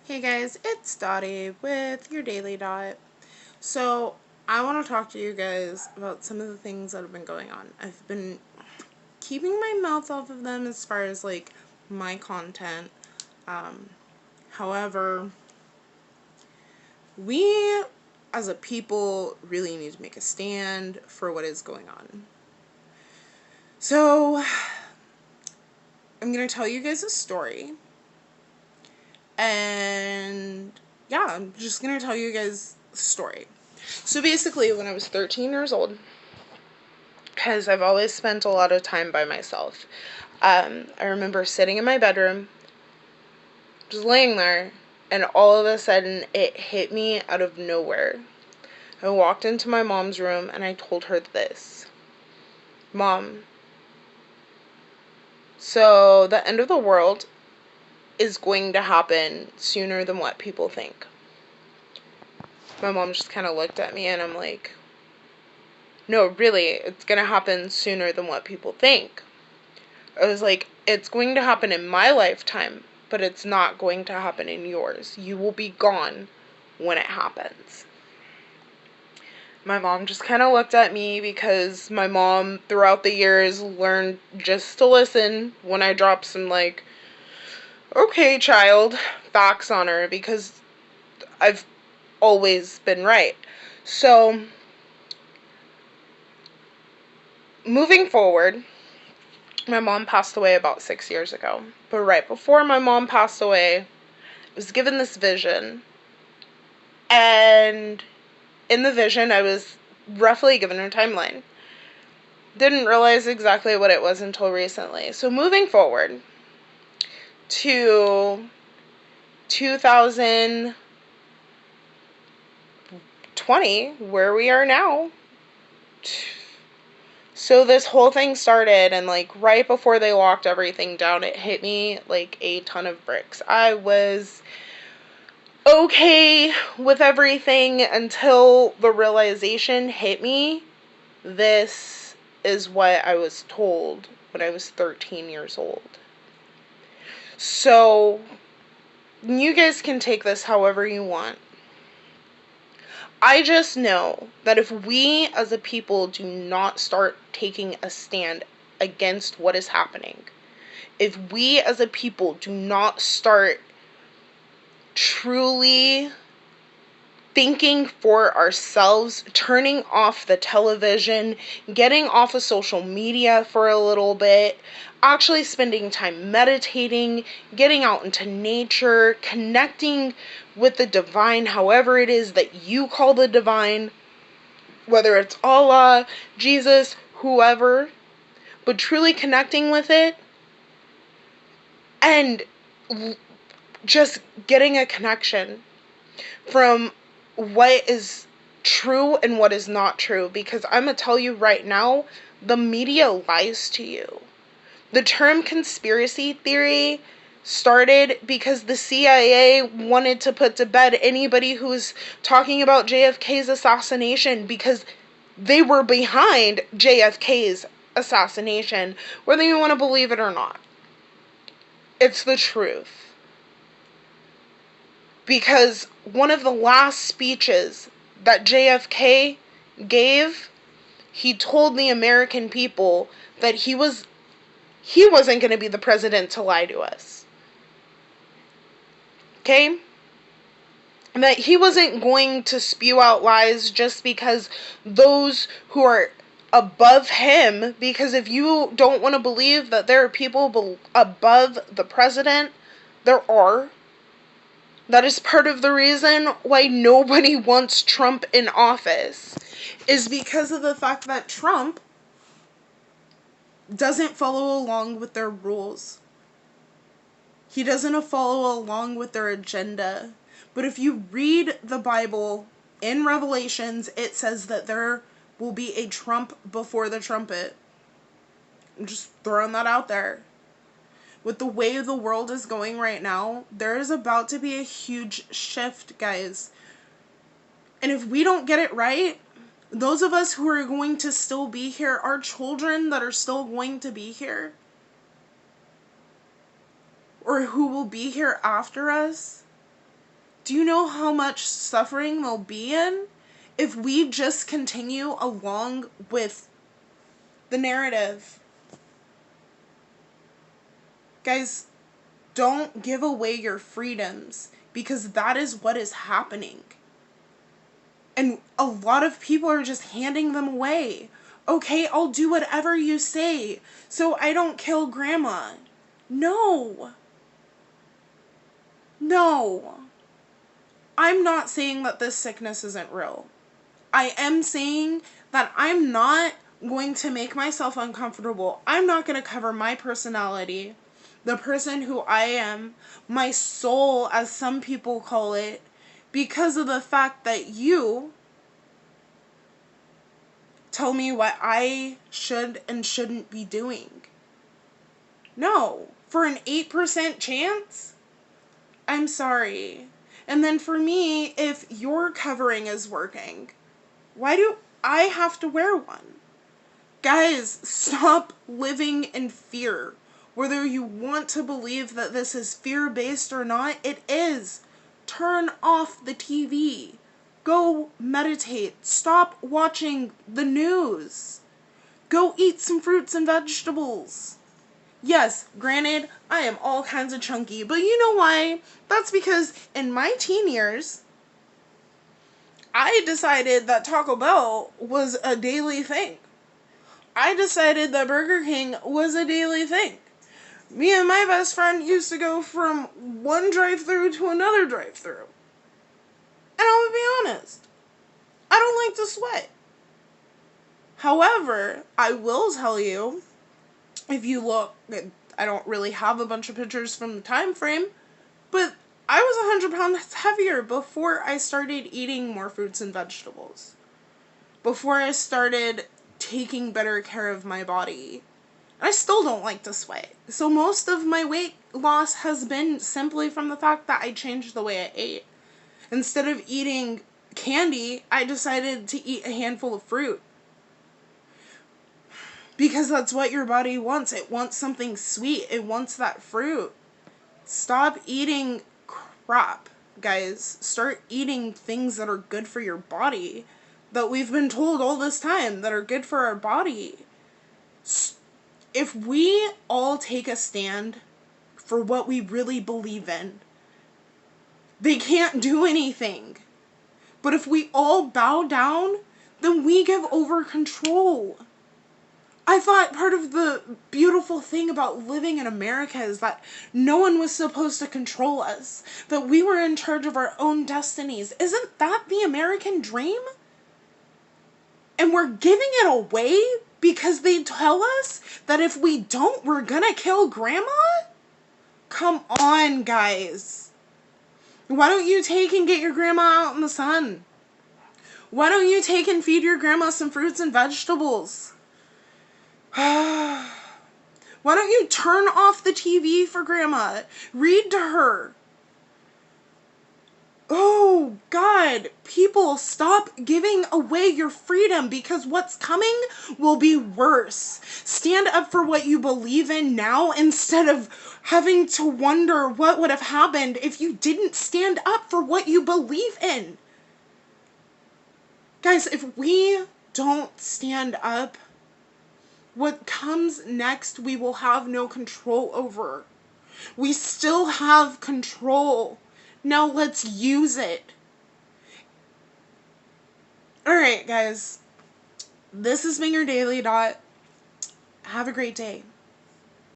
Hey guys, it's Dottie with your Daily Dot. So, I want to talk to you guys about some of the things that have been going on. I've been keeping my mouth off of them as far as my content. However, we as a people really need to make a stand for what is going on. So, I'm going to tell you guys a story. And yeah, I'm just going to tell you guys a story. So basically, when I was 13 years old, because I've always spent a lot of time by myself, I remember sitting in my bedroom, just laying there, and all of a sudden it hit me out of nowhere. I walked into my mom's room and I told her this. Mom, so the end of the world is going to happen sooner than what people think. My mom just kind of looked at me and I'm like, no, really, it's going to happen sooner than what people think. I was like, it's going to happen in my lifetime, but it's not going to happen in yours. You will be gone when it happens. My mom just kind of looked at me because my mom, throughout the years, learned just to listen when I dropped some, okay, child, facts on her because I've always been right. So, moving forward, my mom passed away about 6 years ago. But right before my mom passed away, I was given this vision. And in the vision, I was roughly given a timeline. Didn't realize exactly what it was until recently. So moving forward to 2020, where we are now. So this whole thing started, and right before they locked everything down, it hit me like a ton of bricks. I was okay with everything until the realization hit me. This is what I was told when I was 13 years old. So, you guys can take this however you want. I just know that if we as a people do not start taking a stand against what is happening, if we as a people do not start truly thinking for ourselves, turning off the television, getting off of social media for a little bit, actually spending time meditating, getting out into nature, connecting with the divine, however it is that you call the divine, whether it's Allah, Jesus, whoever, but truly connecting with it and just getting a connection from what is true and what is not true, because I'm going to tell you right now, the media lies to you. The term conspiracy theory started because the CIA wanted to put to bed anybody who's talking about JFK's assassination, because they were behind JFK's assassination, whether you want to believe it or not. It's the truth. Because one of the last speeches that JFK gave, he told the American people that he wasn't going to be the president to lie to us. Okay? That he wasn't going to spew out lies just because those who are above him, because if you don't want to believe that there are people above the president, there are. That is part of the reason why nobody wants Trump in office, is because of the fact that Trump doesn't follow along with their rules. He doesn't follow along with their agenda. But if you read the Bible in Revelations, it says that there will be a trump before the trumpet. I'm just throwing that out there. With the way the world is going right now, there is about to be a huge shift, guys. And if we don't get it right, those of us who are going to still be here, our children that are still going to be here, or who will be here after us, do you know how much suffering they'll be in if we just continue along with the narrative? Guys, don't give away your freedoms, because that is what is happening. And a lot of people are just handing them away. Okay, I'll do whatever you say so I don't kill grandma. No. No. I'm not saying that this sickness isn't real. I am saying that I'm not going to make myself uncomfortable. I'm not going to cover my personality, the person who I am, my soul, as some people call it, because of the fact that you tell me what I should and shouldn't be doing. No. For an 8% chance? I'm sorry. And then for me, if your covering is working, why do I have to wear one? Guys, stop living in fear. Whether you want to believe that this is fear-based or not, it is. Turn off the TV. Go meditate. Stop watching the news. Go eat some fruits and vegetables. Yes, granted, I am all kinds of chunky, but you know why? That's because in my teen years, I decided that Taco Bell was a daily thing. I decided that Burger King was a daily thing. Me and my best friend used to go from one drive-thru to another drive-thru. And I'll be honest, I don't like to sweat. However, I will tell you, if you look, I don't really have a bunch of pictures from the time frame, but I was 100 pounds heavier before I started eating more fruits and vegetables. Before I started taking better care of my body. I still don't like to sweat. So most of my weight loss has been simply from the fact that I changed the way I ate. Instead of eating candy, I decided to eat a handful of fruit. Because that's what your body wants. It wants something sweet. It wants that fruit. Stop eating crap, guys. Start eating things that are good for your body. That we've been told all this time that are good for our body. If we all take a stand for what we really believe in, they can't do anything. But if we all bow down, then we give over control. I thought part of the beautiful thing about living in America is that no one was supposed to control us. That we were in charge of our own destinies. Isn't that the American dream? And we're giving it away because they tell us that if we don't, we're gonna kill grandma? Come on, guys. Why don't you take and get your grandma out in the sun? Why don't you take and feed your grandma some fruits and vegetables? Why don't you turn off the TV for grandma? Read to her. Oh, God. People, stop giving away your freedom, because what's coming will be worse. Stand up for what you believe in now instead of having to wonder what would have happened if you didn't stand up for what you believe in. Guys, if we don't stand up, what comes next we will have no control over. We still have control. Now let's use it. Alright, guys. This has been your Daily Dot. Have a great day.